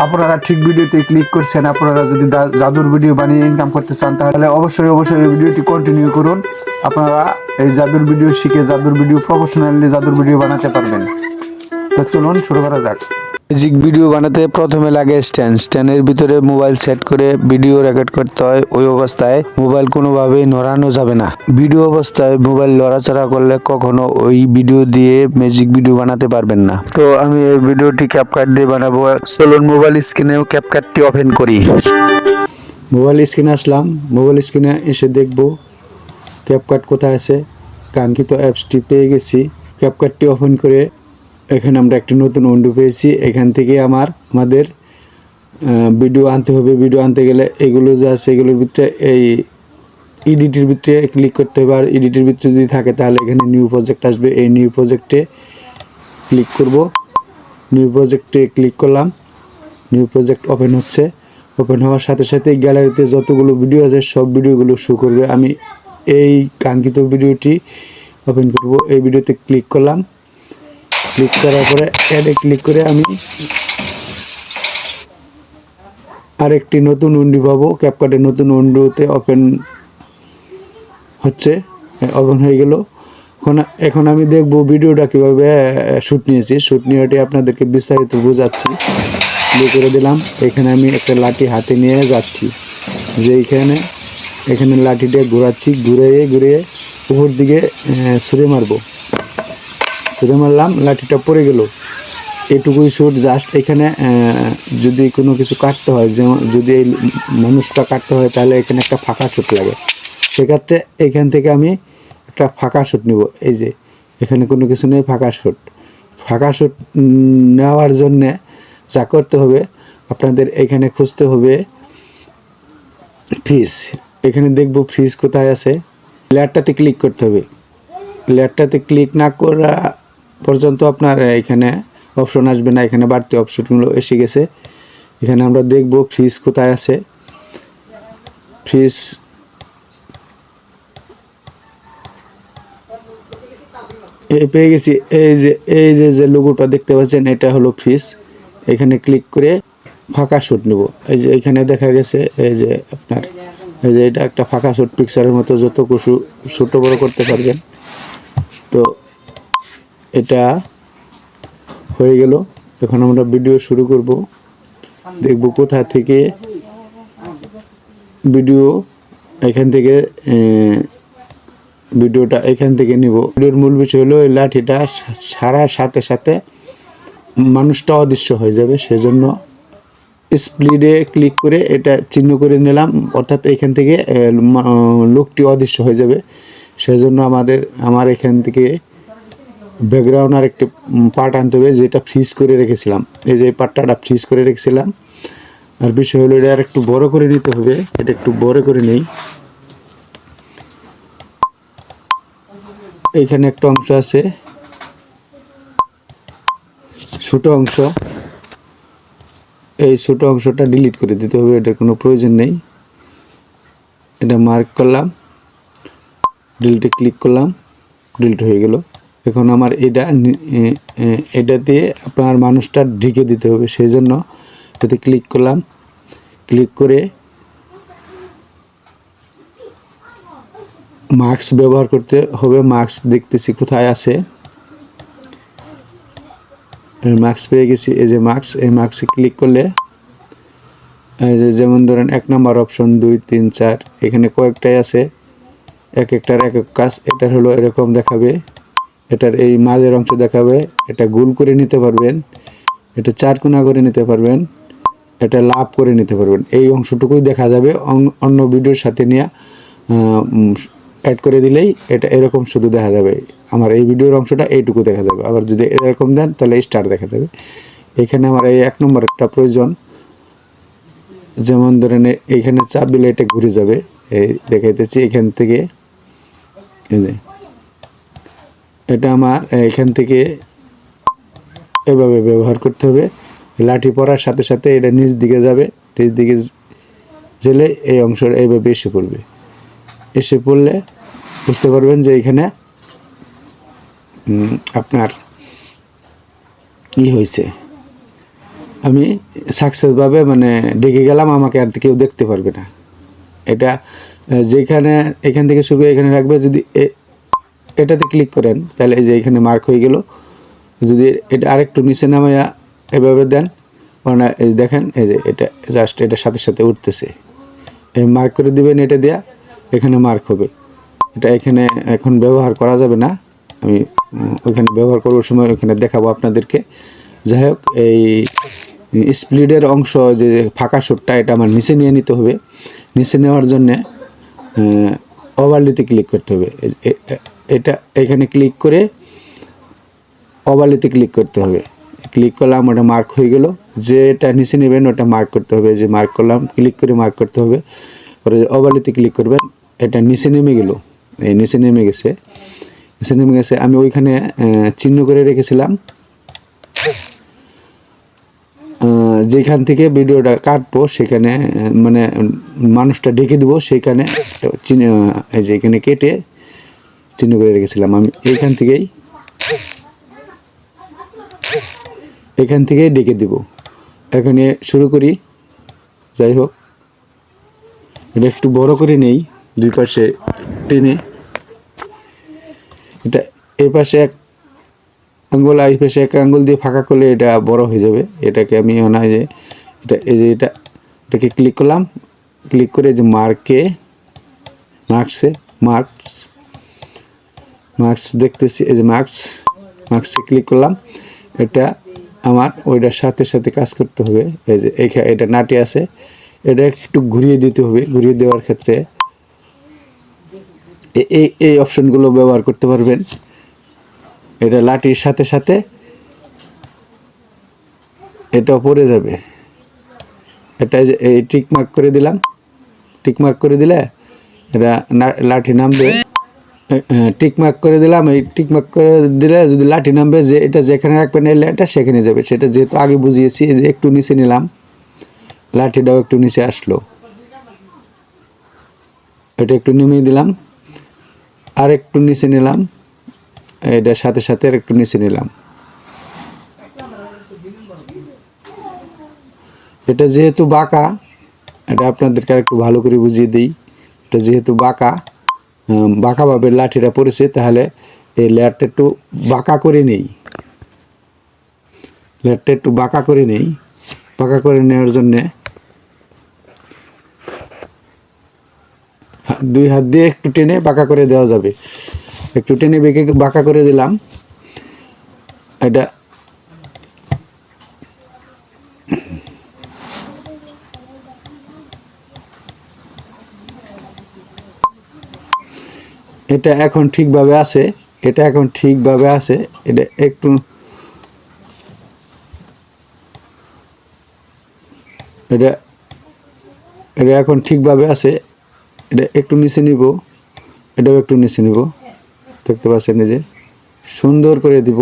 আপনারা ঠিক ভিডিওতে ক্লিক করছেন। আপনারা যদি জাদুর ভিডিও বানিয়ে ইনকাম করতে চান তাহলে অবশ্যই এই ভিডিওটি কন্টিনিউ করুন। আপনারা এই জাদুর ভিডিও শিখে জাদুর ভিডিও প্রফেশনালি জাদুর ভিডিও বানাতে পারবেন। তো চলুন শুরু করা যাক। ম্যাজিক ভিডিও বানাতে প্রথমে লাগে স্ট্যান্ডের ভিতরে মোবাইল সেট করে ভিডিও রেকর্ড করতে হয়। ওই অবস্থায় মোবাইল কোনোভাবেই নড়ানো যাবে না। ভিডিও অবস্থায় মোবাইল লড়াচড়া করলে কখনো ওই ভিডিও দিয়ে ম্যাজিক ভিডিও বানাতে পারবেন না। তো আমি এই ভিডিওটি ক্যাপকাট দিয়ে বানাবো। চলুন মোবাইল স্ক্রিনেও ক্যাপকাটটি ওপেন করি। মোবাইল স্ক্রিনে আসলাম। মোবাইল স্ক্রিনে এসে দেখব ক্যাপকাট কোথায় আছে। কাঙ্ক্ষিত অ্যাপসটি পেয়ে গেছি। ক্যাপকাটটি ওপেন করে এখানে আমরা একটি নতুন উইন্ডো পেয়েছি। এখান থেকে আমাদের ভিডিও আনতে হবে। ভিডিও আনতে গেলে এগুলো যা আছে এগুলোর ভিতরে এই এডিটের ভিতরে ক্লিক করতে হবে। আর এডিটের ভিতরে যদি থাকে তাহলে এখানে নিউ প্রজেক্ট আসবে। এই নিউ প্রজেক্টে ক্লিক করব। নিউ প্রজেক্টে ক্লিক করলাম। নিউ প্রজেক্ট ওপেন হচ্ছে। ওপেন হওয়ার সাথে সাথে গ্যালারিতে যতগুলো ভিডিও আছে সব ভিডিওগুলো শো করবে। আমি এই কাঙ্ক্ষিত ভিডিওটি ওপেন করব। এই ভিডিওতে ক্লিক করলাম। ক্লিক করার পরে অ্যাডে ক্লিক করে আমি আরেকটি নতুন উইন্ডো পাবো। ক্যাপকাটের নতুন উইন্ডোতে ওপেন হচ্ছে। ওপেন হয়ে গেল। এখন আমি দেখব ভিডিওটা কীভাবে শ্যুট নিয়েছি। শ্যুট নিয়েটি আপনাদেরকে বিস্তারিত বোঝাচ্ছি। প্লে করে দিলাম। এখানে আমি একটা লাঠি হাতে নিয়ে যাচ্ছি। যে এখানে লাঠিটা ঘোরাচ্ছি। ঘুরিয়ে উপর দিকে ছুঁড়ে মারবো। ছুঁড়ে মারলাম, লাঠিটা পড়ে গেল। এটুকুই শ্যুট। জাস্ট এখানে যদি কোনো কিছু কাটতে হয়, যেমন যদি এই মানুষটা কাটতে হয় তাহলে এখানে একটা ফাঁকা শ্যুট লাগে। সেক্ষেত্রে এখান থেকে আমি একটা ফাঁকা শ্যুট নিব। এই যে এখানে কোনো কিছু নেই, ফাঁকা শ্যুট। ফাঁকা শ্যুট নেওয়ার জন্যে যা করতে হবে আপনাদের এখানে খুঁজতে হবে ফ্রিজ। এখানে দেখব ফ্রিজ কোথায় আছে। লেয়ারটাতে ক্লিক করতে হবে। লেয়ারটাতে ক্লিক না করা পর্যন্ত আপনার এখানে অপশন আসবে না। এখানে বাড়তি অপশনগুলো এসে গেছে। এখানে আমরা দেখব ফ্রিজ কোথায় আছে। ফ্রিজ পেয়ে গেছি। এই যে লোগোটা দেখতে পাচ্ছেন এটা হলো ফ্রিজ। এখানে ক্লিক করে ফাঁকা শ্যুট নেব। এই যে এখানে দেখা গেছে এই যে এটা একটা ফাঁকা শ্যুট পিকচারের মতো যত কিছু ছোট বড় করতে পারবেন। তো এটা হয়ে গেল। এখন আমরা ভিডিও শুরু করব। দেখব কোথা থেকে ভিডিও এখান থেকে ভিডিওটা এখান থেকে নিব। ভিডিওর মূল বিষয় হলো এই লাঠিটা সারার সাথে সাথে মানুষটা অদৃশ্য হয়ে যাবে। সেজন্য স্প্লিটে ক্লিক করে এটা চিহ্ন করে নিলাম। অর্থাৎ এখান থেকে লোকটি অদৃশ্য হয়ে যাবে। সেজন্য আমার এখান থেকে ব্যাকগ্রাউন্ড আর একটি পার্ট আনতে হবে, যেটা ফ্রিজ করে রেখেছিলাম। এই যে পার্টটা ফ্রিজ করে রেখেছিলাম। আর বিষয় হলো এটা আর একটু বড় করে নিতে হবে। এটা একটু বড় করে নেই। এইখানে একটা অংশ আছে, ছোট অংশ। এই ছোট অংশটা ডিলিট করে দিতে হবে। এটার কোনো প্রয়োজন নেই। এটা মার্ক করলাম, ডিলিটে ক্লিক করলাম, ডিলিট হয়ে গেল। এখন আমার এটা দিয়ে আপনার মানুষটা ঢেকে দিতে হবে। সেই জন্য এটাতে ক্লিক করলাম। ক্লিক করে মাস্ক ব্যবহার করতে হবে। মাস্ক দেখতেছি কোথায় আছে। মাস্ক পেয়ে গেছি। এই যে মাস্ক, এই মাস্কে ক্লিক করলে যেমন ধরেন 1 নম্বর অপশন, 2, 3, 4 এখানে কয়েকটাই আছে। একটার এক কাজ। এটা হলো এরকম দেখাবে। এটার এই মাঝের অংশ দেখাবে। এটা গোল করে নিতে পারবেন, এটা 4 কোণা করে নিতে পারবেন, এটা লাভ করে নিতে পারবেন। এই অংশটুকুই দেখা যাবে। অন্য ভিডিওর সাথে নিয়ে অ্যাড করে দিলেই এটা এরকম শুধু দেখা যাবে। আমার এই ভিডিওর অংশটা এইটুকু দেখা যাবে। আবার যদি এরকম দেন তাহলে স্টার দেখা যাবে। এখানে আমার এই 1 নম্বর একটা প্রয়োজন। যেমন ধরেন এইখানে চাপ দিলে এটা ঘুরে যাবে। এই দেখাইতেছি এখান থেকে। এটা আমার এখান থেকে এভাবে ব্যবহার করতে হবে। লাঠি পড়ার সাথে সাথে এটা নিচ দিকে যাবে। নিচ দিকে গেলে এই অংশটা এইভাবে এসে পড়বে। এসে পড়লে বুঝতে পারবেন যে এখানে আপনার কি হয়েছে। আমি সাকসেসভাবে মানে ডেকে গেলাম, আমাকে আর কেউ দেখতে পারবে না। এটা যেখানে এখান থেকে শুরু এখানে রাখবে, যদি এটাতে ক্লিক করেন তাহলে এই যে এখানে মার্ক হয়ে গেল। যদি এটা আরেকটু নিচে নামাইয়া এভাবে দেন, মানে এই দেখেন এই যে এটা জাস্ট এটার সাথে সাথে উঠতেছে। এই মার্ক করে দিবেন, এটা দেয়া এখানে মার্ক হবে। এটা এখানে এখন ব্যবহার করা যাবে না, আমি ওইখানে ব্যবহার করার সময় ওইখানে দেখাবো আপনাদেরকে। যাই হোক, এই স্প্লিটের অংশ যে ফাঁকা সুটটা এটা আমার নিচে নিয়ে নিতে হবে। নিচে নেওয়ার জন্যে ওভারলিতে ক্লিক করতে হবে। এটা এখানে ক্লিক করে ওভারলিতে ক্লিক করতে হবে। ক্লিক করলাম, ওটা মার্ক হয়ে গেল। যেটা নিচে নেবেন ওটা মার্ক করতে হবে। যে মার্ক করলাম, ক্লিক করে মার্ক করতে হবে। পরে ওভারলিতে ক্লিক করবেন, এটা নিচে নেমে গেল। এই নিচে নেমে গেছে, নিচে নেমে গেছে। আমি ওইখানে চিহ্ন করে রেখেছিলাম, যেখান থেকে ভিডিওটা কাটবো সেখানে মানে মানুষটা ডেকে দেবো, সেখানে এই যে এখানে কেটে চিহ্ন করে রেখেছিলাম। আমি এখান থেকেই ডেকে দিব। এখানে শুরু করি। যাই হোক, এটা একটু বড় করে নেই, দুই পাশে টেনে। এটা এই পাশে এক আঙ্গুল, এই পাশে এক আঙ্গুল দিয়ে ফাঁকা করলে এটা বড় হয়ে যাবে। এটাকে আমি যে এটা এই যে এটাকে ক্লিক করলাম, ক্লিক করে যে মার্কস দেখতেছি, এই যে মার্কসে ক্লিক করলাম। এটা আমার ওইটার সাথে সাথে কাজ করতে হবে। এই যে এটা নাটি আছে, এটা একটু ঘুরিয়ে দিতে হবে। ঘুরিয়ে দেওয়ার ক্ষেত্রে এই অপশনগুলো ব্যবহার করতে পারবেন। এটা লাঠির সাথে সাথে এটা পড়ে যাবে। এটা এই টিক মার্ক করে দিলাম, টিক মার্ক করে দিলে এটা লাঠি নামবে। টিক মার্ক করে দিলাম, এই টিক মার্ক করে দিলে যদি লাঠি নামবে, যে এটা যেখানে রাখবেন এই এটা সেখানে যাবে। সেটা যেহেতু আগে বুঝিয়েছি, যে একটু নিচে নিলাম, লাঠিটাও একটু নিচে আসলো। এটা একটু নেমে দিলাম, আর একটু নিচে নিলাম, এটার সাথে সাথে আর একটু নিচে নিলাম। এটা যেহেতু বাঁকা, এটা আপনাদেরকে আর একটু ভালো করে বুঝিয়ে দিই। এটা যেহেতু বাঁকাভাবে লাঠিটা পড়েছে, তাহলে এই লেয়ারটা একটু বাঁকা করে নেই। বাঁকা করে নেওয়ার জন্যে দুই হাত দিয়ে একটু টেনে বাঁকা করে দেওয়া যাবে। একটু টেনে বাঁকা করে দিলাম। এটা এখন ঠিকভাবে আছে। এটা এখন ঠিকভাবে আছে। এটা একটু এটা এখন ঠিকভাবে আছে। এটা একটু নিচে নিব, এটাও একটু নিচে নিব। দেখতে পাচ্ছেন, এই যে সুন্দর করে দিব।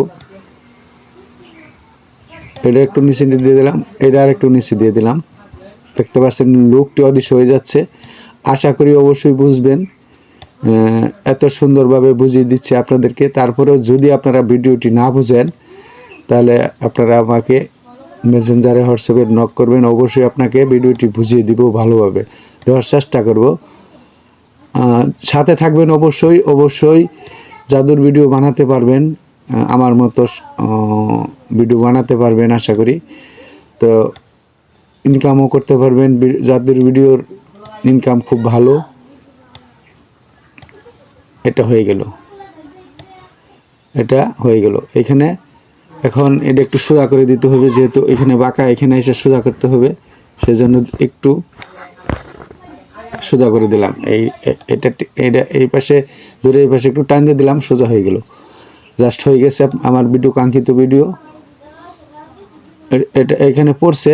এটা একটু নিচে দিয়ে দিলাম, এটা আর একটু নিচে দিয়ে দিলাম। দেখতে পাচ্ছেন লুকটি অদৃশ্য হয়ে যাচ্ছে। আশা করি অবশ্যই বুঝবেন। এত সুন্দরভাবে বুঝিয়ে দিচ্ছি আপনাদেরকে। তারপরেও যদি আপনারা ভিডিওটি না বুঝেন, তাহলে আপনারা আমাকে মেসেঞ্জারে হোয়াটসঅ্যাপে নক করবেন। অবশ্যই আপনাকে ভিডিওটি বুঝিয়ে দিব, ভালোভাবে দেওয়ার চেষ্টা করব। সাথে থাকবেন অবশ্যই জাদুর ভিডিও বানাতে পারবেন, আমার মতো ভিডিও বানাতে পারবেন আশা করি। তো ইনকামও করতে পারবেন। জাদুর ভিডিওর ইনকাম খুব ভালো। এটা হয়ে গেল। এখানে এখন এটা একটু সোজা করে দিতে হবে, যেহেতু এখানে বাঁকা, এখানে এসে সোজা করতে হবে। সেজন্য একটু সোজা করে দিলাম। এটা এই পাশে ধরে এই পাশে একটু টান দিয়ে দিলাম, সোজা হয়ে গেল। জাস্ট হয়ে গেছে আমার ভিডিও, কাঙ্ক্ষিত ভিডিও। এটা এখানে পড়ছে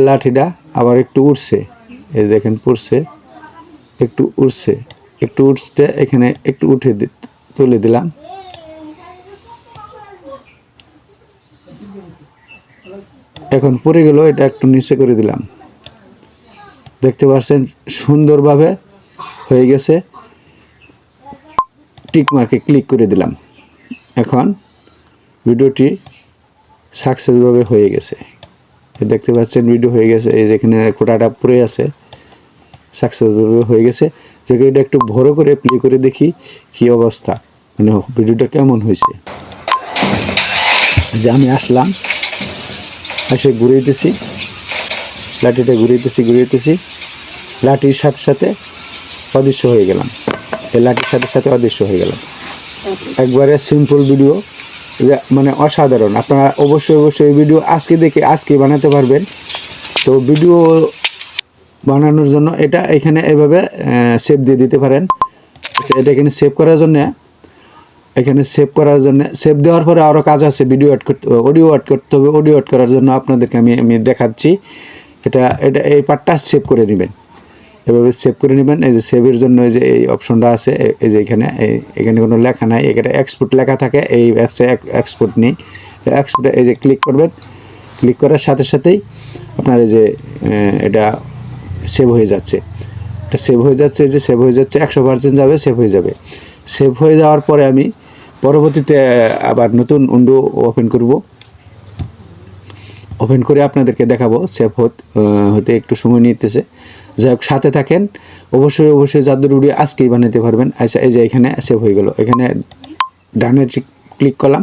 লাঠিটা, আবার একটু উঠছে। এই দেখেন পড়ছে, একটু উঠছে। এখানে একটু তুলে দিলাম। এখন পড়ে গেল, এটা একটু নিচে করে দিলাম। দেখতে পাচ্ছেন সুন্দরভাবে হয়ে গেছে। টিক মার্কে ক্লিক করে দিলাম। এখন ভিডিওটি সাকসেসভাবে হয়ে গেছে। দেখতে পাচ্ছেন ভিডিও হয়ে গেছে, এই যেখানে কোটাটা পড়ে আছে, সাকসেসফুল হয়ে গেছে। যে এটা একটু বড় করে প্লে করে দেখি কি অবস্থা, মানে ভিডিওটা কেমন হয়েছে। যে আমি আসলাম, এসে ঘুরাইতেছি লাঠিটা, ঘুরাইতেছি, লাঠির সাথে সাথে অদৃশ্য হয়ে গেলাম, এই লাঠির সাথে সাথে অদৃশ্য হয়ে গেলাম। একবারে সিম্পল ভিডিও, মানে অসাধারণ। আপনারা অবশ্যই এই ভিডিও আজকে দেখে আজকে বানাতে পারবেন। তো ভিডিও বানানোর জন্য এটা এখানে এভাবে সেভ দিয়ে দিতে পারেন। আচ্ছা, এটা এখানে সেভ করার জন্য সেভ দেওয়ার পরে আরও কাজ আছে, ভিডিও অ্যাড করতে, অডিও অ্যাড করতে হবে। অডিও অ্যাড করার জন্য আপনাদেরকে আমি দেখাচ্ছি। এটা এই পার্টটা সেভ করে নেবেন, এভাবে সেভ করে নেবেন। এই যে সেভের জন্য এই যে এই অপশনটা আছে, এই যে এখানে কোনো লেখা নাই, এখানে এক্সপোর্ট লেখা থাকে। এই অ্যাপসে এক্সপোর্ট নেই, এক্সপোর্টে এই যে ক্লিক করবেন, ক্লিক করার সাথে সাথেই আপনার এই যে এটা সেভ হয়ে যাচ্ছে, এটা সেভ হয়ে যাচ্ছে, এই যে সেভ হয়ে যাচ্ছে, 100% যাবে, সেভ হয়ে যাবে। সেভ হয়ে যাওয়ার পরে আমি পরবর্তীতে আবার নতুন উইন্ডো ওপেন করব, ওপেন করে আপনাদেরকে দেখাবো। সেভ হতে একটু সময় নিতেছে, যাই হোক সাথে থাকেন। অবশ্যই জাদুর ভিডিও আজকেই বানাতে পারবেন। আচ্ছা, এই যে এখানে সেভ হয়ে গেল, এখানে ডানে ক্লিক করলাম,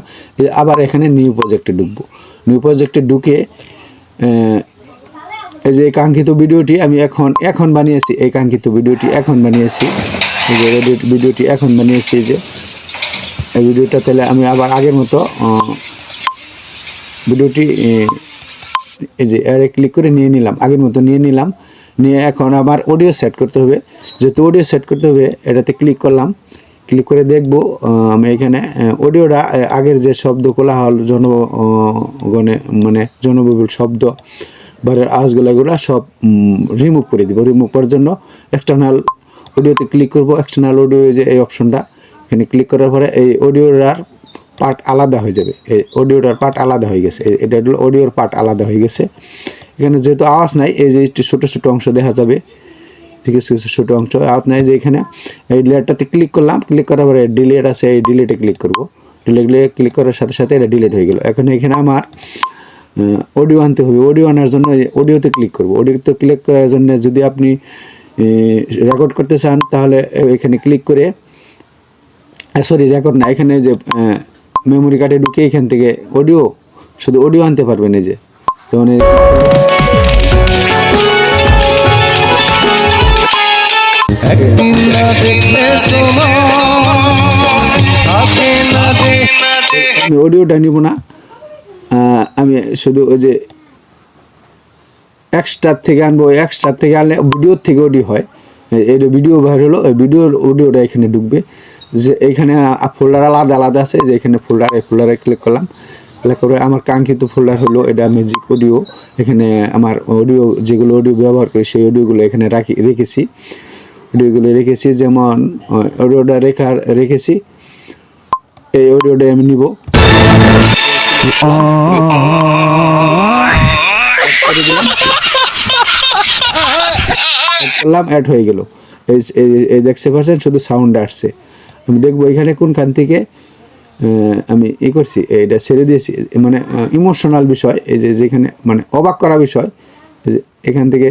আবার এখানে নিউ প্রজেক্টে ঢুকবো। নিউ প্রজেক্টে ঢুকে এই যে কাঙ্ক্ষিত ভিডিওটি আমি এখন বানিয়েছি, এই কাঙ্ক্ষিত ভিডিওটি এখন বানিয়েছি, এই যে ভিডিওটি এখন বানিয়েছি। যে এই ভিডিওটা তাহলে আমি আবার আগের মতো ভিডিওটি এই যে এর ক্লিক করে নিয়ে নিলাম, আগের মতো নিয়ে নিলাম। নিয়ে এখন আবার অডিও সেট করতে হবে। যেহেতু অডিও সেট করতে হবে, এটাতে ক্লিক করলাম, ক্লিক করে দেখব আমি এখানে অডিওটা আগের যে শব্দ কোলাহল জনগণে মানে জনবহুল শব্দ বারের আওয়াজগুলো সব রিমুভ করে দিব। রিমুভ করার জন্য এক্সটার্নাল অডিওতে ক্লিক করব। এক্সটার্নাল অডিও যে এই অপশনটা, এখানে ক্লিক করার পরে এই অডিওটার পার্ট আলাদা হয়ে যাবে। এই অডিওটার পার্ট আলাদা হয়ে গেছে, এটা হলো অডিওর পার্ট আলাদা হয়ে গেছে। এখানে যেহেতু আওয়াজ নাই, এই যে একটু ছোটো ছোটো অংশ দেখা যাবে, কিছু ছোটো অংশ আওয়াজ নাই। যে এখানে এই ডিলেটটাতে ক্লিক করলাম, ক্লিক করার পরে ডিলেট আছে, এই ডিলেটে ক্লিক করব। ডিলেটে ক্লিক করার সাথে সাথে এটা ডিলেট হয়ে গেল। এখন এখানে আমার অডিও আনতে হবে। অডিও আনার জন্য অডিওতে ক্লিক করব। অডিওতে ক্লিক করার জন্য যদি আপনি রেকর্ড করতে চান, তাহলে এখানে ক্লিক করে, সরি রেকর্ড না, এখানে যে মেমোরি কার্ডে ঢুকে এখান থেকে শুধু অডিও আনতে পারবেন। এই যে যেমন আমি অডিওটা নিব না, আমি শুধু ওই যে এক্সট্রা থেকে আনবো। এক্সট্রা থেকে আনলে ভিডিওর থেকে অডিও হয়, এই ভিডিও বাইর হলো, এই ভিডিওর অডিওটা এখানে ঢুকবে। যে এইখানে ফোল্ডার আলাদা আছে, যে এখানে এই ফোল্ডারে ক্লিক করলাম, ক্লিক করে আমার কাঙ্ক্ষিত ফোল্ডার হলো এটা ম্যাজিক অডিও। এখানে আমার অডিও যেগুলো অডিও ব্যবহার করি সেই অডিওগুলো এখানে রেখেছি। অডিওগুলো রেখেছি, যেমন অডিওটা রেখেছি, এই অডিওটা আমি নিব। করলাম, অ্যাড হয়ে গেল। এই দেখতে পাচ্ছেন শুধু সাউন্ড আসছে। আমি দেখবো এখানে কোনখান থেকে আমি করছি, এটা ছেড়ে দিয়েছি, মানে ইমোশনাল বিষয়, এই যে যেখানে মানে অবাক করা বিষয়, এখান থেকে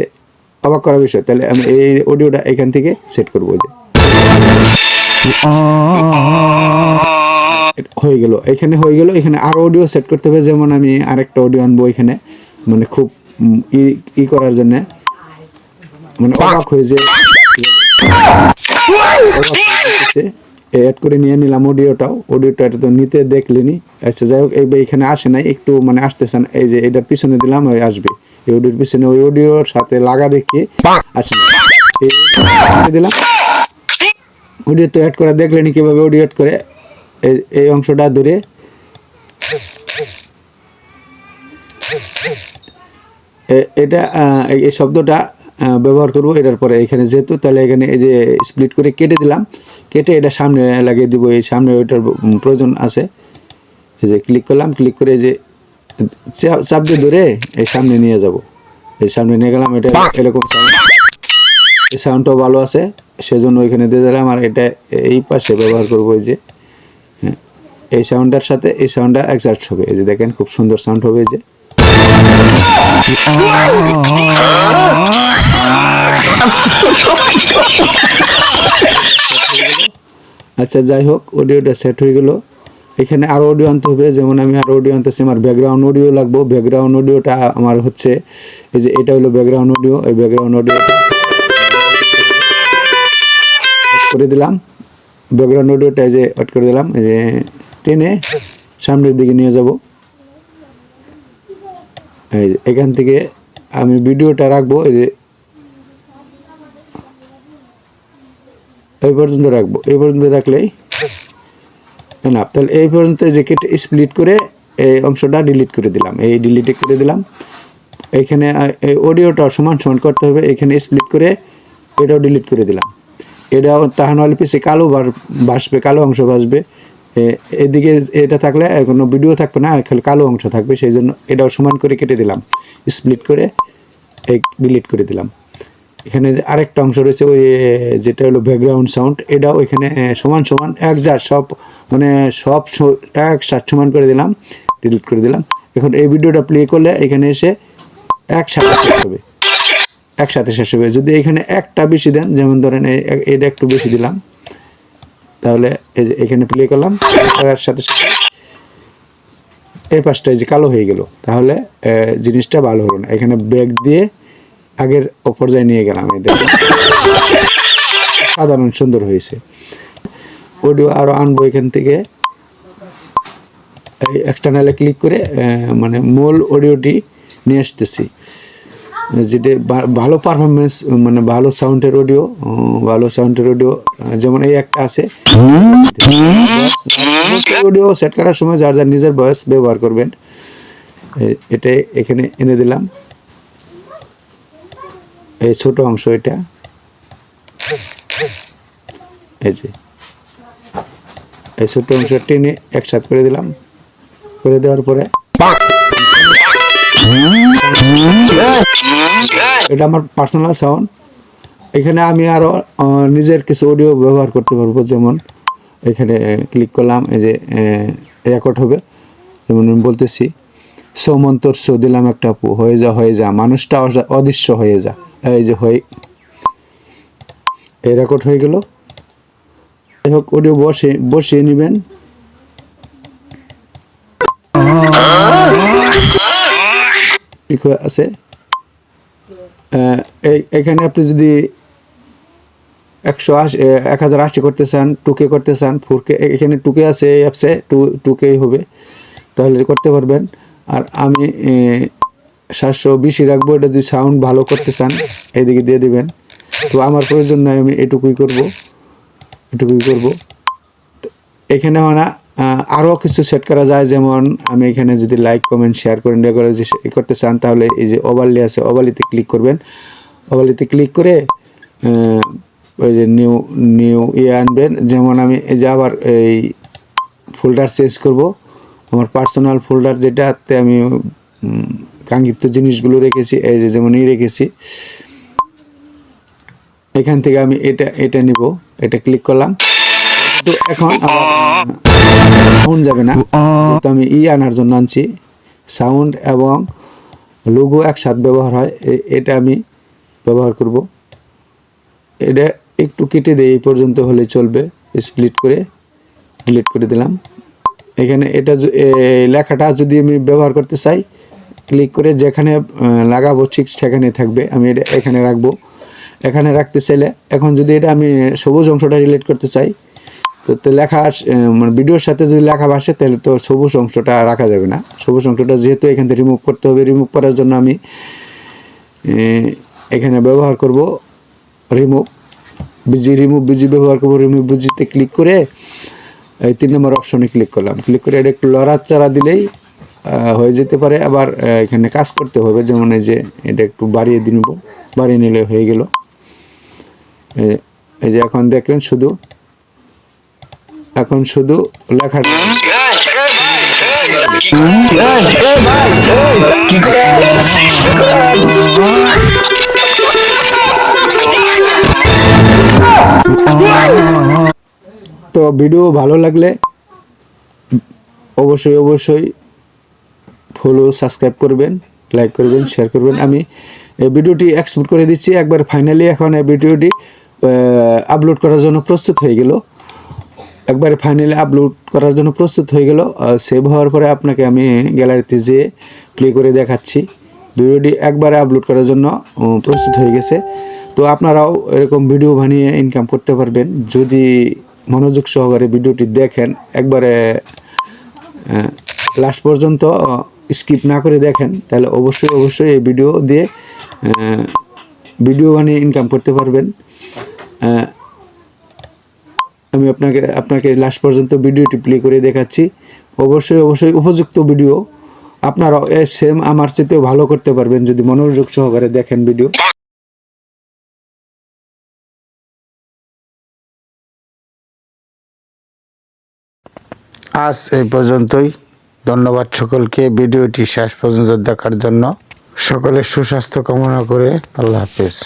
অবাক করা বিষয়, তাহলে আমি এই অডিওটা এখান থেকে সেট করবো। যে হয়ে গেল, এখানে হয়ে গেল। এখানে আরও অডিও সেট করতে হবে, যেমন আমি আরেকটা অডিও আনবো এখানে, মানে খুব করার জন্য, মানে অবাক হয়ে যে অ্যাড করে নিয়ে নিলাম অডিওটা এটা তো নিতে দেখলেনি। আচ্ছা, যাই হোক, এইখানে আসে নাই, একটু মানে আসতেছেন, এই যে এটার পিছনে দিলাম, ওই আসবে। এই অডিওর পিছনে ওই অডিওর সাথে লাগা দেখিয়ে আসে না, দিলাম। অডিও তো অ্যাড করা দেখলেনি কিভাবে অডিও অ্যাড করে। এই অংশটা ধরে এটা এই শব্দটা ব্যবহার করব। এটার পরে এখানে যেহেতু, তাহলে এখানে এই যে স্প্লিট করে কেটে দিলাম, কেটে এটা সামনে লাগিয়ে দিব। এই সামনে ওইটার প্রয়োজন আছে, এই যে ক্লিক করলাম, ক্লিক করে যে চাপ দিয়ে ধরে এই সামনে নিয়ে যাব। এই সামনে নিয়ে গেলাম, এটা এরকম সাউন্ড, এই সাউন্ডটাও ভালো আছে, সেজন্য ওইখানে দিয়ে দিলাম। আর এটা এই পাশে ব্যবহার করবো, এই যে এই সাউন্ডটার সাথে এই সাউন্ডটা অ্যাডজাস্ট হবে। এই যে দেখেন খুব সুন্দর সাউন্ড হবে। এই যে আচ্ছা যাই হোক, অডিওটা সেট হয়ে গেল। এখানে আরও অডিও আনতে হবে, যেমন আমি আরও অডিও আনতেছি। আমার ব্যাকগ্রাউন্ড অডিও লাগবে। ব্যাকগ্রাউন্ড অডিওটা আমার হচ্ছে এই যে এটা হলো ব্যাকগ্রাউন্ড অডিও। এই ব্যাকগ্রাউন্ড অডিও করে দিলাম। ব্যাকগ্রাউন্ড অডিওটা এই যে অ্যাড করে দিলাম। এই যে টেনে সামনের দিকে নিয়ে যাব। এই যে এখান থেকে আমি ভিডিওটা রাখবো, এই যে এই পর্যন্ত রাখবো। এই পর্যন্ত রাখলেই না, তাহলে এই পর্যন্ত যে কেটে স্প্লিট করে এই অংশটা ডিলিট করে দিলাম। এই ডিলিট করে দিলাম। এইখানে এই অডিওটা সমান সমান করতে হবে। এখানে স্প্লিট করে এটাও ডিলিট করে দিলাম। এটাও তাহলে পিছে কালো ভাসবে, কালো অংশ ভাসবে। এদিকে এটা থাকলে কোনো ভিডিও থাকবে না, খালি কালো অংশ থাকবে। সেই জন্য এটাও সমান করে কেটে দিলাম, স্প্লিট করে এই ডিলিট করে দিলাম। এখানে যে আরেকটা অংশ রয়েছে ওই যেটা হলো ব্যাকগ্রাউন্ড সাউন্ড, এটাও এখানে সমান সমান একজাস্ট সব মানে সব একসাথে সমান করে দিলাম, ডিলিট করে দিলাম। এখন এই ভিডিওটা প্লে করলে এখানে এসে একসাথে শেষ হবে, একসাথে শেষ হবে। যদি এখানে একটা বেশি দেন, যেমন ধরেন এটা একটু বেশি দিলাম, তাহলে এই যে এখানে প্লে করলাম, এর সাথে সাথে এই পাশটা যে কালো হয়ে গেল, তাহলে জিনিসটা ভালো হলো না। এখানে ব্যাক দিয়ে আগের পর্যায়ে নিয়ে গেলাম। এই দেখুন সাধারণ সুন্দর হয়েছে। অডিও আরও আনবো এখান থেকে। এই এক্সটার্নালে ক্লিক করে মানে মূল অডিওটি নিয়ে আসতেছি, যেটা ভালো পারফরমেন্স মানে ভালো সাউন্ডের অডিও, ভালো সাউন্ডের অডিও। যেমন এই একটা আছে অডিও সেট করার সময় যার যার নিজের ভয়েস ব্যবহার করবেন। এটা এখানে এনে দিলাম, এই ছোট অংশ এটা, এই যে এই ছোট অংশ টেনে একসাথে করে দিলাম। করে দেওয়ার পরে এটা আমার পার্সোনাল সাউন্ড। এখানে আমি আরও নিজের কিছু অডিও ব্যবহার করতে পারবো। যেমন এখানে ক্লিক করলাম, এই যে রেকর্ড হবে। যেমন আমি বলতেছি, সৌমন্তর সো দিলাম একটা হয়ে যা হয়ে যা, মানুষটা অদৃশ্য হয়ে যা। এই যে হয়ে এই রেকর্ড হয়ে গেল। যাই হোক, অডিও বসিয়ে নেবেন। ঠিক আছে। এখানে আপনি যদি 1080 করতে চান, 2K করতে চান, 4K, এখানে 2K আছে, এই অ্যাপসে 2K হবে, তাহলে করতে পারবেন। আর আমি 720 রাখবো। এটা যদি সাউন্ড ভালো করতে চান এইদিকে দিয়ে দিবেন। তো আমার প্রয়োজন নয়, আমি এটুকুই করব। এখানে না আরও কিছু সেট করা যায়। যেমন আমি এখানে যদি লাইক কমেন্ট শেয়ার করেন করতে চান, তাহলে এই যে ওভারলে আছে, ওভারলিতে ক্লিক করবেন। ওভারলিতে ক্লিক করে ওই যে নিউ আনবেন। যেমন আমি এই যে আবার এই ফোল্ডার চেঞ্জ করব, আমার পার্সোনাল ফোল্ডার যেটাতে আমি কাঙ্ক্ষিত জিনিসগুলো রেখেছি, এই যে যেমন রেখেছি। এখান থেকে আমি এটা নিব, এটা ক্লিক করলাম। তো এখন সাউন্ড যাবে না, যেহেতু আমি আনার জন্য আনছি। সাউন্ড এবং লোগো একসাথে ব্যবহার হয়, এটা আমি ব্যবহার করব। এটা একটু কেটে দেই, এই পর্যন্ত হলে চলবে। স্প্লিট করে ডিলিট করে দিলাম। এখানে এটা লেখাটা যদি আমি ব্যবহার করতে চাই, ক্লিক করে যেখানে লাগাবো ঠিক সেখানে থাকবে। আমি এটা এখানে রাখবো। এখানে রাখতে চাইলে এখন যদি এটা আমি সবুজ অংশটা রিলেট করতে চাই, তো লেখা মানে ভিডিওর সাথে যদি লেখা ভাসে, তাহলে তো সবুজ অংশটা রাখা যাবে না। সবুজ অংশটা যেহেতু এখান থেকে রিমুভ করতে হবে, রিমুভ করার জন্য আমি এখানে ব্যবহার করব রিমুভ বিজি ব্যবহার করব। রিমুভ বিজিতে ক্লিক করে এই 3 নম্বর অপশনে ক্লিক করলাম। ক্লিক করে এটা একটু লড়াচাড়া দিলেই হয়ে যেতে পারে। আবার এখানে কাজ করতে হবে, যেমন এই যে এটা একটু বাড়িয়ে নিব, বাড়িয়ে নিলে হয়ে গেল। এই যে এখন দেখলেন এখন শুধু লেখাটা। তো ভিডিও ভালো লাগলে অবশ্যই ফলো সাবস্ক্রাইব করবেন। লাইক করবেন, শেয়ার করবেন। আমি এই ভিডিওটি এক্সপোর্ট করে দিচ্ছি একবার ফাইনালি। এখন এই ভিডিওটি আপলোড করার জন্য প্রস্তুত হয়ে গেল, একবারে ফাইনালি আপলোড করার জন্য প্রস্তুত হয়ে গেল। সেভ হওয়ার পরে আপনাকে আমি গ্যালারিতে যেয়ে প্লে করে দেখাচ্ছি। ভিডিওটি একবারে আপলোড করার জন্য প্রস্তুত হয়ে গেছে। তো আপনারাও এরকম ভিডিও বানিয়ে ইনকাম করতে পারবেন যদি মনোযোগ সহকারে ভিডিওটি দেখেন, একবারে লাস্ট পর্যন্ত স্কিপ না করে দেখেন, তাহলে অবশ্যই এই ভিডিও দিয়ে ভিডিও বানিয়ে ইনকাম করতে পারবেন। আমি আপনাকে লাস্ট পর্যন্ত ভিডিওটি প্লে করে দেখাচ্ছি। অবশ্যই উপযুক্ত ভিডিও। আপনারা সেম আমার চেয়েতেও ভালো করতে পারবেন যদি মনোযোগ সহকারে দেখেন ভিডিও। আজ এই পর্যন্তই। ধন্যবাদ সকলকে ভিডিওটি শেষ পর্যন্ত দেখার জন্য। সকলের সুস্বাস্থ্য কামনা করে আল্লাহ হাফেজ।